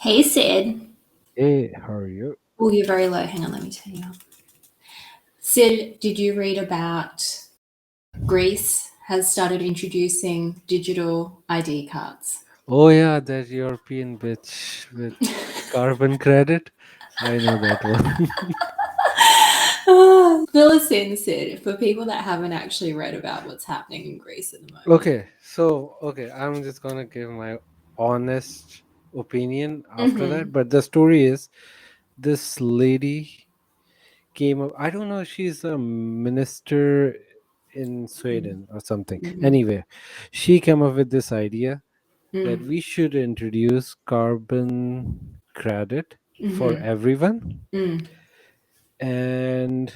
Hey, Sid. Hey, how are you? Oh, you're very low. Hang on, let me turn you up. Sid, did you read about Greece has started introducing digital ID cards? Oh yeah, that European bitch with carbon credit. I know that one. Fill us in, Sid, for people that haven't actually read about what's happening in Greece at the moment. Okay, I'm just gonna give my honest opinion after that. Mm-hmm. But the story is this lady came up. I don't know, she's a minister in Sweden or something. Mm-hmm. Anyway, she came up with this idea that Mm-hmm. we should introduce carbon credit for Mm-hmm. everyone, Mm. and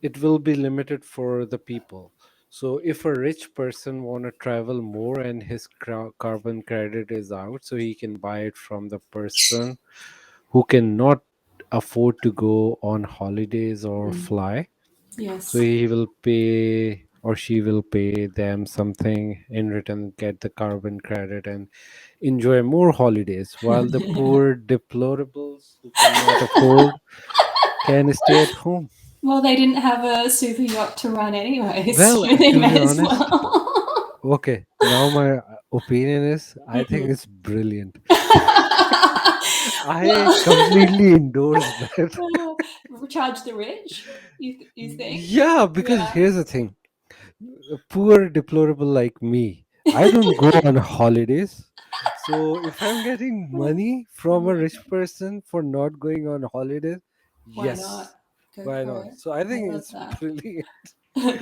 it will be limited for the people. So if a rich person want to travel more and his carbon credit is out, so he can buy it from the person who cannot afford to go on holidays or Mm. fly. So Yes. he will pay or she will pay them something in return, get the carbon credit and enjoy more holidays, while the poor deplorables who cannot afford can stay at home. Well, they didn't have a super yacht to run anyway, Well, so they to be may as honest, well. okay, now my opinion is I think it's brilliant. I Well, completely endorse that. charge the rich. You think? Yeah, because Yeah. here's the thing, a poor deplorable like me, I don't go on holidays. So if I'm getting money from a Yeah. rich person for not going on holidays, Why not? yes, Go why for not? it. So I I think love it's that. brilliant.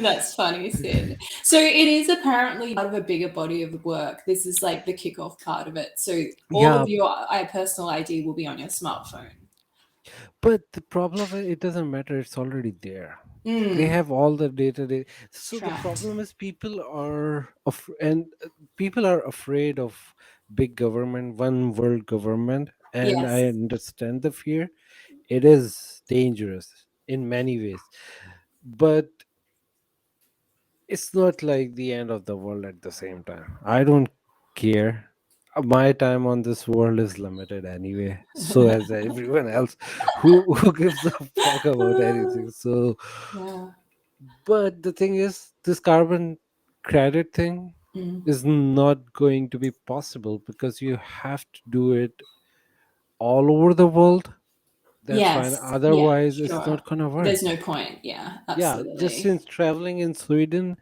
That's funny, Sid. So it is apparently part of a bigger body of work. This is like the kickoff part of it. So all Yeah, of your personal ID will be on your smartphone. but the problem is it doesn't matter, it's already there. They Mm, have all the data so the tracked. problem is people are afraid of big government, one world government, and I Yes. understand the fear. It is dangerous in many ways, but it's not like the end of the world. At the same time, I don't care. My time on this world is limited anyway, so as everyone else who gives a fuck about anything. So Yeah. but the thing is, this carbon credit thing Mm. is not going to be possible because you have to do it all over the world. That's fine. Yes. Yeah, Otherwise, it's sure. not gonna There's work. no point. Yeah, Yeah, just absolutely. since traveling in Sweden,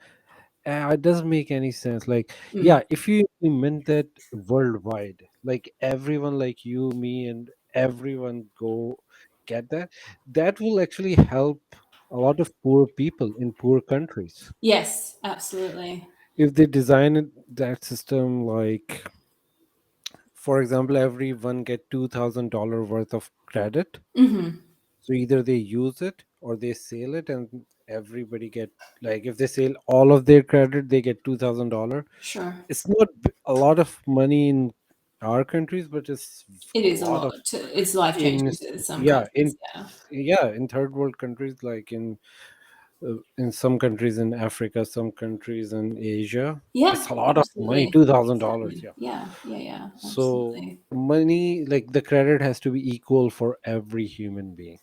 it doesn't make any sense. Like, Mm. yeah, if you implement that worldwide, like everyone, like you, me, and everyone go get that, that will actually help a lot of poor people in poor countries. Yes, absolutely. If they design that system, like for example, everyone get $2,000 worth of credit, Hmm. so either they use it or they sell it, and everybody get, like if they sell all of their credit they get $2,000. Sure. It's not a lot of money in our countries, but it's It a is a lot of lot. It's life in changing to some yeah countries. in Yeah. yeah in third world countries, like in some countries in Africa, some countries in Asia, Yeah, it's a lot of money, absolutely. $2,000. Exactly. Yeah, yeah, yeah, So absolutely. money, like the credit has to be equal for every human being.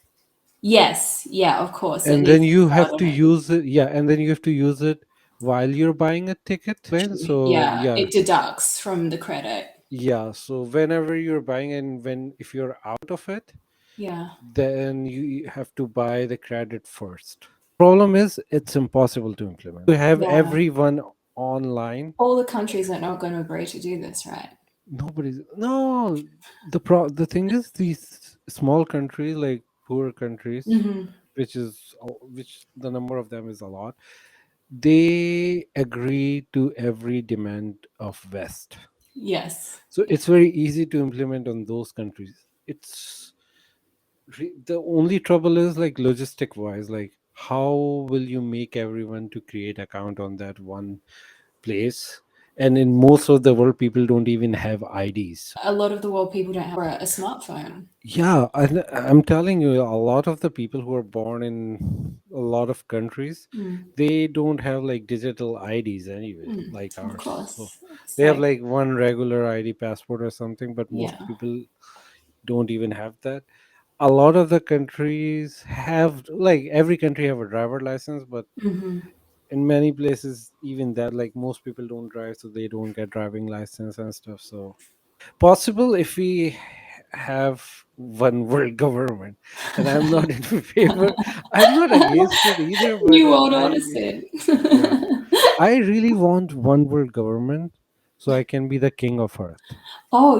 Yes, yeah, of course. It And then needs to you start have on to every use it, yeah, and then you have to use it while you're buying a ticket well. country. So Yeah, yeah, it deducts from the credit. yeah. So whenever you're buying, and when if you're out of it, Yeah. then you have to buy the credit first. Problem is it's impossible to implement. You have Yeah. everyone online. All the countries are not going to agree to do this, right? Nobody's no the thing is, these small countries, like poor countries, Hmm. which the number of them is a lot, they agree to every demand of West. Yes. So Yeah. it's very easy to implement on those countries. The only trouble is like logistic wise, like how will you make everyone to create account on that one place? And in most of the world people don't even have IDs. A lot of the world people don't have a smartphone. Yeah, I'm telling you, a lot of the people who are born in a lot of countries, Mm. they don't have like digital IDs anyway, Mm. like Of ours. So course. It's they have like, like one regular ID passport or something, but most yeah. people don't even have that. A lot of the countries have, like, every country have a driver license, but Hmm. in many places even that, like, most people don't drive, so they don't get driving license and stuff. So possible if we have one world government, and I'm not in favor. I'm not against it either, but New World I Order, Sid. yeah, I really want one world government so I can be the king of earth. Oh,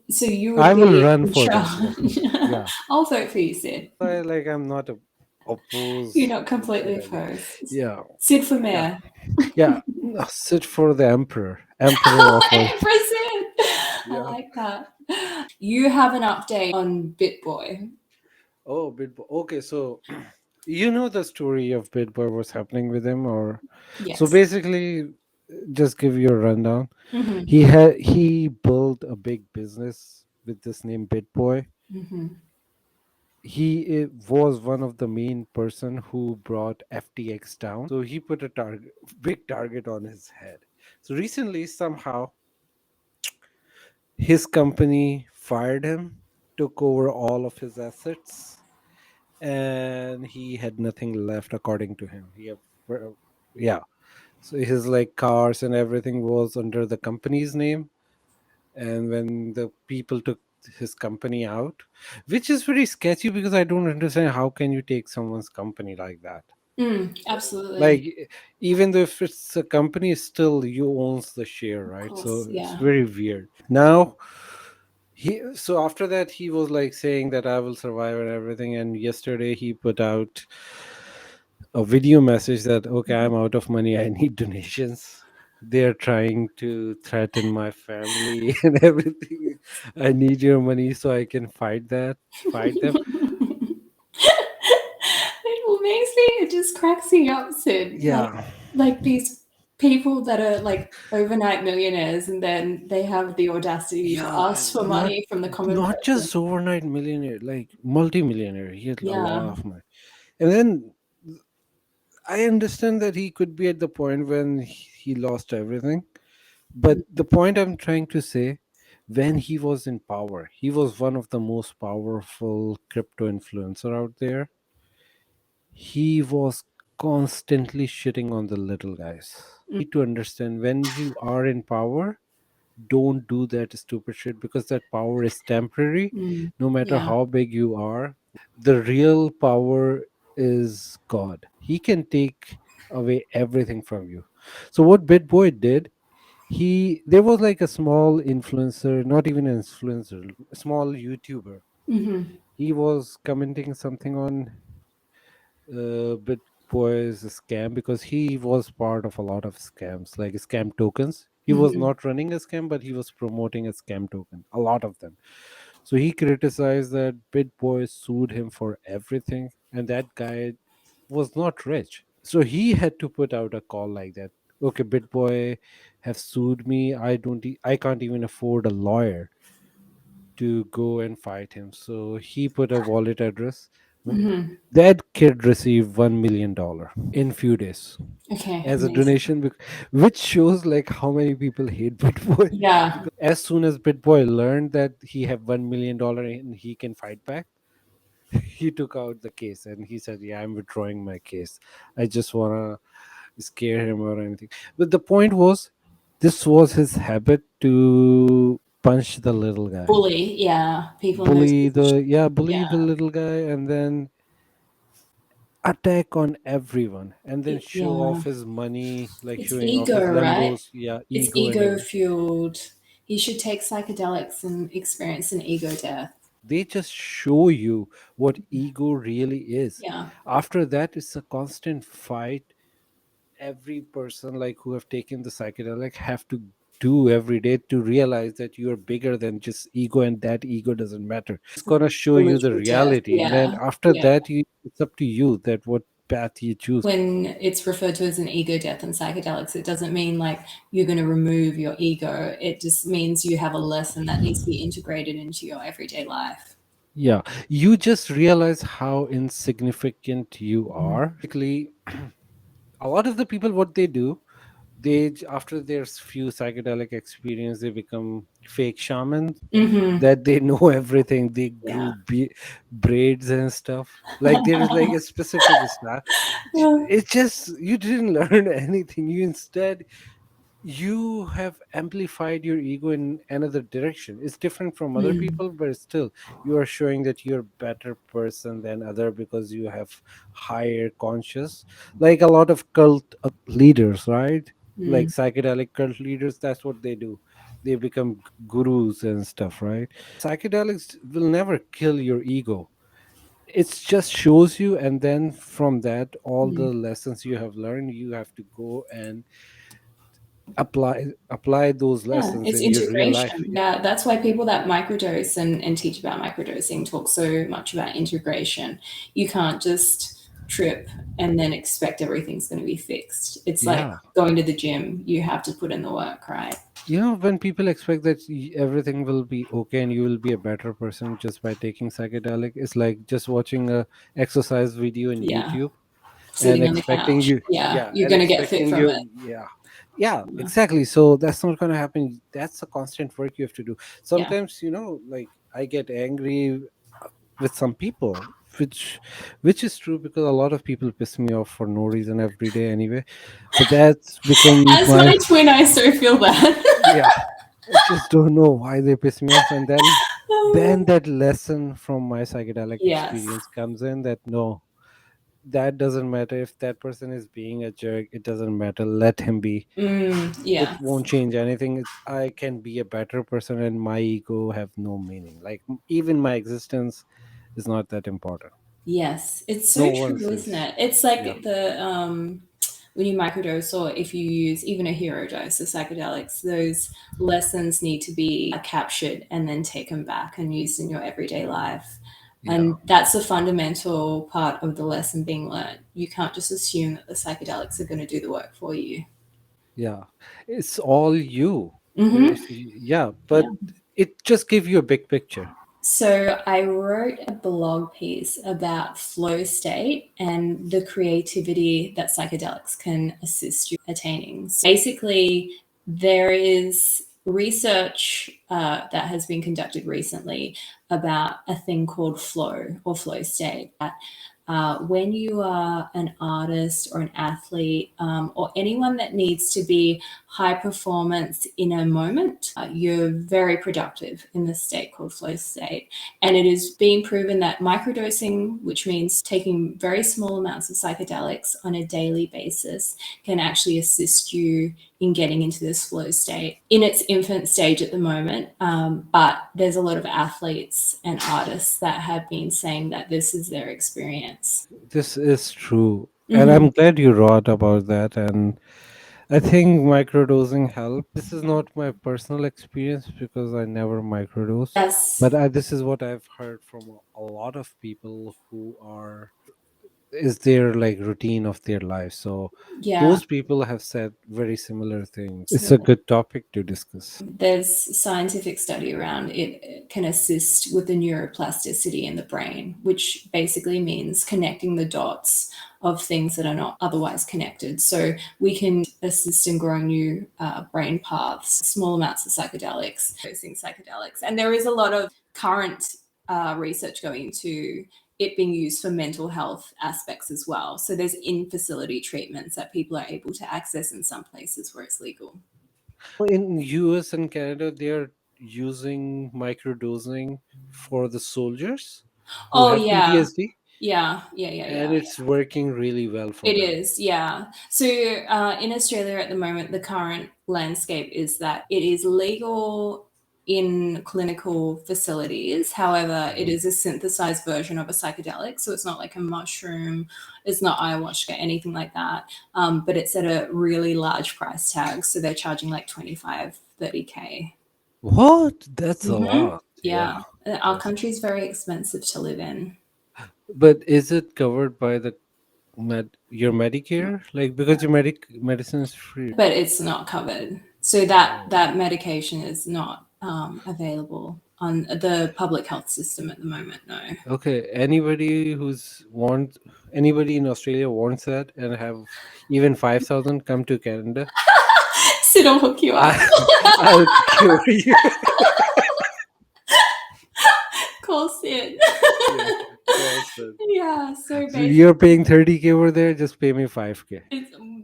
so you would I will be run in for that, yeah. charge. Yeah, I'll vote for you, Sid. I'm not You're opposed not to completely that. opposed. Yeah, Sid for yeah, mayor. yeah. Sit for the emperor of earth. Sid. I Yeah. like that. You have an update on BitBoy. Oh, Bitboy. Okay, so you know the story of Bitboy, what's happening with him, or so Yes. basically, just give you a rundown. Hmm. He built a big business with this name Bitboy. Hmm. He was one of the main person who brought FTX down. So he put a big target on his head. So recently, somehow, his company fired him, took over all of his assets, and he had nothing left, according to him. Yeah. So his, like, cars and everything was under the company's name. And when the people took his company out, which is very sketchy, because I don't understand how can you take someone's company like that. Absolutely. Like, even though if it's a company, still you owns the share, Of right? course. So it's Yeah. very weird. Now, so after that he was like saying that I will survive and everything, and yesterday he put out a video message that, okay, I'm out of money, I need donations. They're trying to threaten my family and everything. I need your money so I can fight them. It makes me, it just cracks me up, Sid. Yeah, Like these people that are like overnight millionaires and then they have the audacity to yeah. ask for not money from the common not person. just overnight millionaire, like multi-millionaire. He had a Yeah. lot of money. And then I understand that he could be at the point when he lost everything. But the point I'm trying to say, when he was in power, he was one of the most powerful crypto influencer out there. He was constantly shitting on the little guys. Need to understand, when you are in power, don't do that stupid shit, because that power is temporary. Mm. No matter Yeah. how big you are, the real power is God. He can take away everything from you. So what Bitboy did, there was like a small influencer, not even an influencer, a small YouTuber. Hmm. He was commenting something on Bitboy's scam, because he was part of a lot of scams, like scam tokens. He was Hmm. not running a scam, but he was promoting a scam token, a lot of them. So he criticized that Bitboy sued him for everything, and that guy was not rich. So he had to put out a call like that. Okay, Bitboy have sued me. I can't even afford a lawyer to go and fight him. So he put a wallet address. Hmm. That kid received $1 million in few days Okay. as a Amazing. donation, which shows like how many people hate Bitboy. Yeah. Because as soon as Bitboy learned that he have $1 million and he can fight back, he took out the case and he said, "Yeah, I'm withdrawing my case. I just wanna scare him or anything." But the point was, this was his habit to punch the little guy, Bully. Yeah. People in those positions. bully Yeah. the little guy, and then attack on everyone, and then show Yeah. off his money, like It's showing off his ego, right? Lambos, yeah, It's ego and ego everything. fueled. You should take psychedelics and experience an ego death. They just show you what ego really is. Yeah. After that, it's a constant fight. Every person, like, who have taken the psychedelic have to do every day to realize that you are bigger than just ego, and that ego doesn't matter. It's gonna show The you the literal death. reality, and then Yeah. after Yeah. that, it's up to you that what path you choose. When it's referred to as an ego death in psychedelics, it doesn't mean like you're going to remove your ego. It just means you have a lesson that needs to be integrated into your everyday life. Yeah, you just realize how insignificant you Mhm. are. Basically, a lot of the people, what they do, after their few psychedelic experience, they become fake shamans, Mm-hmm. that they know everything. They Yeah. grew braids and stuff. Like there is like a specific style. It just, you didn't learn anything. You instead, you have amplified your ego in another direction. It's different from other Mm. people, but still you are showing that you're a better person than other because you have higher conscious. Like a lot of cult leaders, right? Like Mm. psychedelic cult leaders, that's what they do. They become gurus and stuff, right? Psychedelics will never kill your ego. It just shows you, and then from that, all the Mm. lessons you have learned, you have to go and apply those Yeah, lessons it's in your real life. integration. Yeah, that's why people that microdose and teach about microdosing talk so much about integration. You can't just trip and then expect everything's going to be fixed. It's like Yeah, going to the gym. You have to put in the work, right? when people expect that everything will be okay and you will be a better person just by taking psychedelic, it's like just watching a exercise video in Yeah, YouTube and sitting on the expecting couch. you, Yeah, yeah, you're and going to get fit expecting from you, it. yeah, yeah, exactly. So that's not going to happen. That's a constant work you have to do. Yeah. Sometimes, like I get angry with some people, which is true, because a lot of people piss me off for no reason every day anyway. But that's become As my, my twin, I so feel that. yeah, I just don't know why they piss me off. And then that lesson from my psychedelic Yes. experience comes in, that no, that doesn't matter. If that person is being a jerk, it doesn't matter, let him be. It Yes. won't change anything. I can be a better person and my ego have no meaning. Like even my existence is not that important. Yes, it's No so one's true, isn't is. it? It's Yeah, like the when you microdose or if you use even a hero dose of psychedelics, those lessons need to be captured and then taken back and used in your everyday life. yeah, And that's a fundamental part of the lesson being learned. You can't just assume that the psychedelics are going to do the work for you. yeah. It's all you. Mm-hmm. Yeah, Yeah. but it just give you a big picture. So I wrote a blog piece about flow state and the creativity that psychedelics can assist you attaining. So basically, there is research that has been conducted recently about a thing called flow or flow state. When you are an artist or an athlete or anyone that needs to be high performance in a moment, you're very productive in this state called flow state. And it is being proven that microdosing, which means taking very small amounts of psychedelics on a daily basis, can actually assist you in getting into this flow state in its infant stage at the moment. But there's a lot of athletes and artists that have been saying that this is their experience. This is true. And Mm-hmm. I'm glad you wrote about that. And I think microdosing helps. This is not my personal experience because I never microdose, Yes. but this is what I've heard from a lot of people who are, is their like routine of their life. So Yeah. those people have said very similar things. It's So a good topic to discuss. there's scientific study around it can assist with the neuroplasticity in the brain, which basically means connecting the dots of things that are not otherwise connected. So we can assist in growing new brain paths, small amounts of psychedelics, dosing psychedelics. And there is a lot of current research going into it being used for mental health aspects as well. So there's in facility treatments that people are able to access in some places where it's legal. In US and Canada, they're using microdosing for the soldiers who Oh have yeah, PTSD, and yeah. it's working really well for It them. is, yeah. So in Australia at the moment, the current landscape is that it is legal in clinical facilities. However, it Mhm. is a synthesized version of a psychedelic. So it's not like a mushroom, it's not ayahuasca, anything like that. But it's at a really large price tag. So they're charging like 25, 30K. What? That's a Mm-hmm. lot. Yeah. Yeah. Our That's, country is very expensive to live in. but is it covered by the your Medicare? Like because your medicine is free. But it's not covered. So that Oh. that medication is not available on the public health system at the moment. No. Okay. Anybody in Australia wants that and have even 5,000, come to Canada. Sid will hook you up. I, I'll cure you. Call Sid. Yeah, constant. Yeah, so So basically, you're paying 30K over there, just pay me 5K.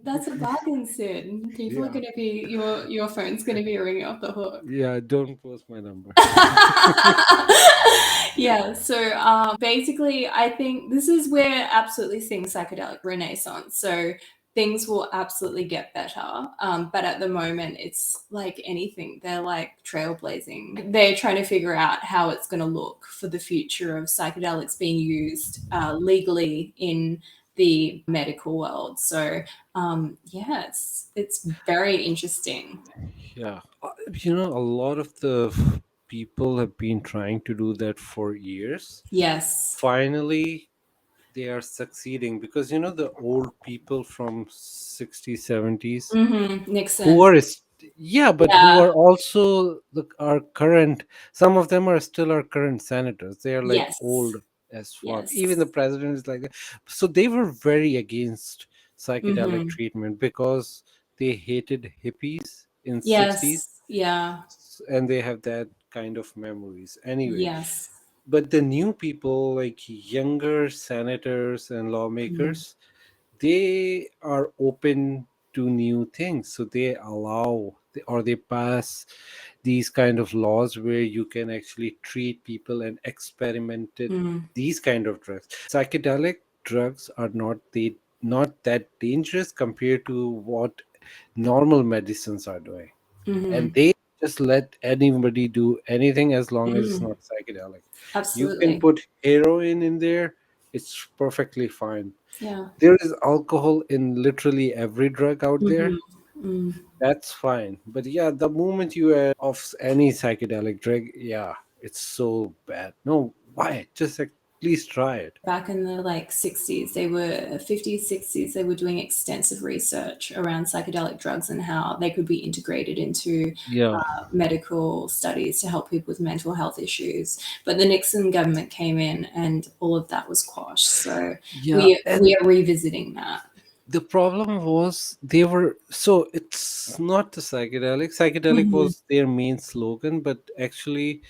that's a bargain, Sid. People are Yeah. gonna be your phone's gonna be ringing off the hook. Yeah, don't post my number. Yeah, so basically, I think this is where absolutely seeing psychedelic renaissance. So things will absolutely get better. But at the moment, it's like anything. They're like trailblazing. They're trying to figure out how it's going to look for the future of psychedelics being used legally in the medical world. So yeah, it's very interesting. Yeah. A lot of the people have been trying to do that for years. Yes. Finally, they are succeeding because the old people from 60s, 70s who Nixon. are yeah, but who Yeah. are also our current, some of them are still our current senators. They are like Yes. old as fuck. Even the Yes. president is like that. So they were very against psychedelic Mhm. treatment because they hated hippies in 60s, Yes. Yeah. and they have that kind of memories anyway. Yes. But the new people, like younger senators and Mm. lawmakers, they are open to new things, so they allow or they pass these kind of laws where you can actually treat people and experimented Mm. these kind of drugs. Psychedelic drugs are not that dangerous compared to what normal medicines are doing, and Mhm. they just let anybody do anything as long as it's Mm. not psychedelic. You can Absolutely. put heroin in there, it's perfectly fine. Yeah. There is alcohol in literally every drug out there. Mhm. Mm. That's fine. But yeah, the moment you add of any psychedelic drug, yeah, it's so bad. No, why? Just like, please try it. Back in the like 60s, they were 50s, 60s, they were doing extensive research around psychedelic drugs and how they could be integrated into Yeah. medical studies to help people with mental health issues. But the Nixon government came in and all of that was quashed. So Yeah. we are revisiting that. The problem was they were, so it's not the psychedelic. Psychedelic Mhm. was their main slogan, but actually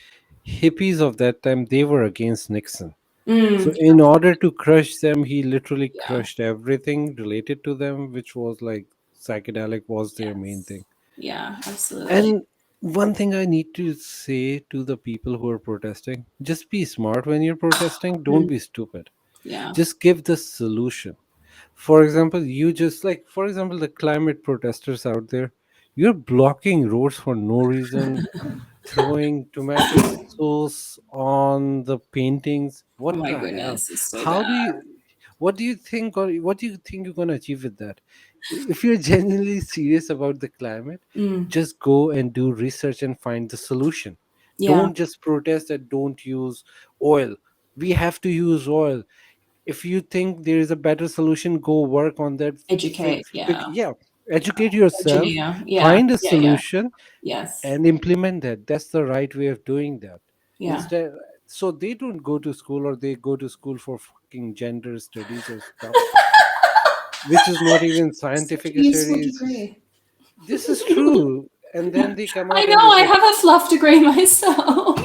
hippies of that time, they were against Nixon. So Mm. in order to crush them, he literally Yeah. crushed everything related to them, which was like psychedelic was their main Yes. thing. Yeah, absolutely. And one thing I need to say to the people who are protesting, just be smart when you're protesting, don't Mm. be stupid. Yeah. Just give the solution. For example, you just like, for example, the climate protesters out there, you're blocking roads for no reason, throwing tomato sauce on the paintings. Oh What my the hell? goodness, it's so How bad. do you, what do you think, or what do you think you're going to achieve with that? If you're genuinely serious about the climate, Mm. just go and do research and find the solution. Yeah. Don't just protest that don't use oil. We have to use oil. If you think there is a better solution, go work on that. Educate. Yeah. Yeah, educate yourself, Engineer. Yeah. find a Yeah. Yeah. solution, Yes. and implement that. That's the right way of doing that. Yeah. Instead, so they don't go to school, or they go to school for fucking gender studies or stuff, which is not even Such scientific a useful studies. degree. This is true. And then they come I out know, and they I say, have a fluff degree myself.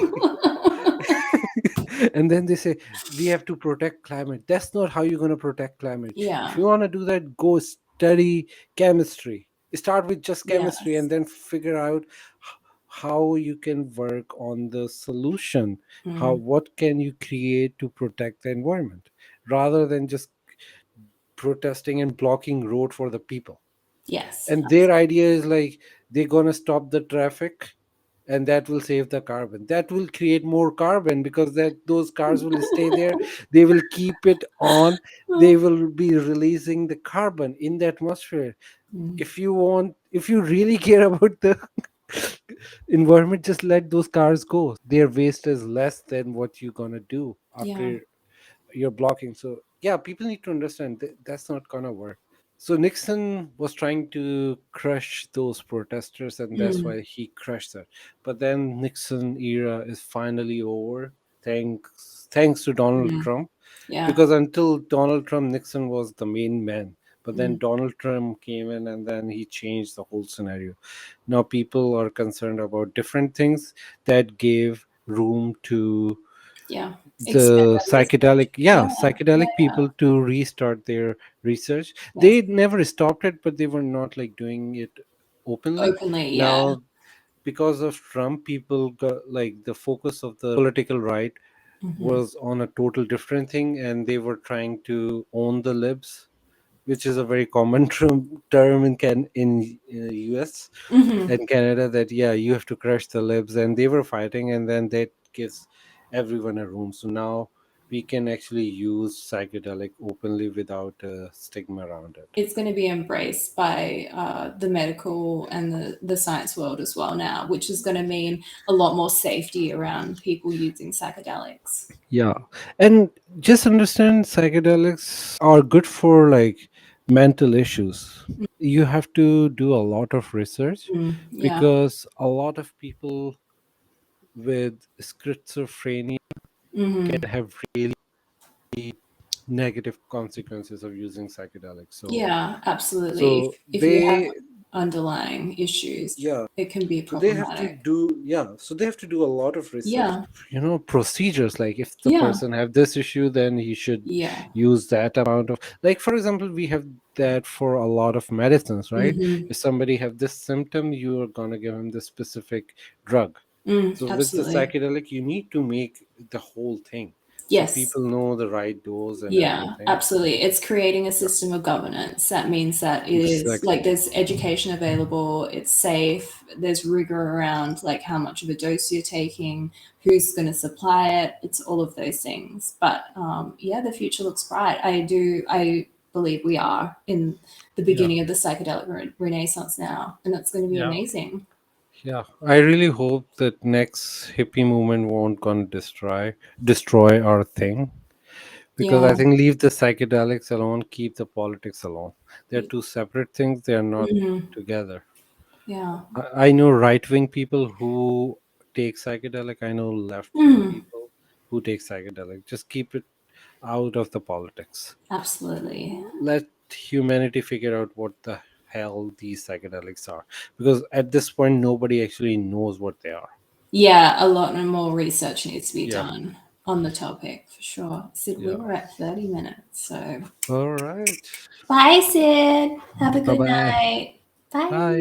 and then they say we have to protect climate. That's not how you're going to protect climate. If Yeah. you want to do that, go study chemistry. Start with just chemistry and Yes. then figure out how you can work on the solution. How, Mm. what can you create to protect the environment, rather than just protesting and blocking road for the people. Yes. And their idea is like, they're gonna stop the traffic, and that will save the carbon. That will create more carbon, because that those cars will stay there. They will keep it on. They will be releasing the carbon in the atmosphere. Mm. If you really care about the environment, just let those cars go. Their waste is less than what you're gonna do Yeah. after you're blocking. So yeah, people need to understand that that's not gonna work. So Nixon was trying to crush those protesters, and that's Mm. why he crushed that. But then Nixon era is finally over, thanks to Donald Mm. Trump. Yeah. Because until Donald Trump, Nixon was the main man. But then Mm. Donald Trump came in and then he changed the whole scenario. Now people are concerned about different things that gave room to Yeah. the Expand research. psychedelic, yeah, Yeah. psychedelic Yeah. people to restart their research. Yes. They never stopped it, but they were not like doing it openly. Openly. Yeah. Now because of Trump, people got like the focus of the political right Hmm. was on a total different thing, and they were trying to own the libs, which is a very common term in US Hmm. and Canada. That yeah, you have to crush the libs, and they were fighting, and then that gives everyone a room. So now we can actually use psychedelic openly without a stigma around it. It's going to be embraced by the medical and the science world as well now, which is going to mean a lot more safety around people using psychedelics. Yeah, and just understand psychedelics are good for like mental issues. You have to do a lot of research Mm, yeah. because a lot of people with schizophrenia Hmm. can have really negative consequences of using psychedelics. Yeah, absolutely. So If you have they, underlying issues, yeah, it can be so they have to problematic. do, yeah, so they have to do a lot of research, Yeah. procedures. Like if the Yeah. person have this issue, then he should Yeah. use that amount of, like for example, we have that for a lot of medicines, right? Hmm. If somebody have this symptom, you are going to give him this specific drug. Mm, So with the absolutely. psychedelic, you need to make the whole thing so Yes. people know the right dose and Yeah, everything. absolutely. It's creating a Yeah, system of governance. That means that it is like exactly. there's education available, it's safe, there's rigor around like how much of a dose you're taking, who's going to supply it. It's all of those things. But yeah, the future looks bright. I believe we are in the Yeah. beginning of the psychedelic renaissance now, and that's going to be Yeah. amazing. Yeah, I really hope that next hippie movement won't gonna destroy our thing, because Yeah. I think leave the psychedelics alone, keep the politics alone. They're two separate things. They are not Mhm. together. Yeah. I know right wing people who take psychedelic. I know left wing Mm, people who take psychedelic. Just keep it out of the politics. absolutely. Let humanity figure out what the hell these psychedelics are, because at this point nobody actually knows what they are. Yeah, a lot more research needs to be Yeah. done on the topic for sure. Sid, we Yeah. were at 30 minutes. So All right. bye, Sid. Have a Bye good bye. night. Bye. Bye.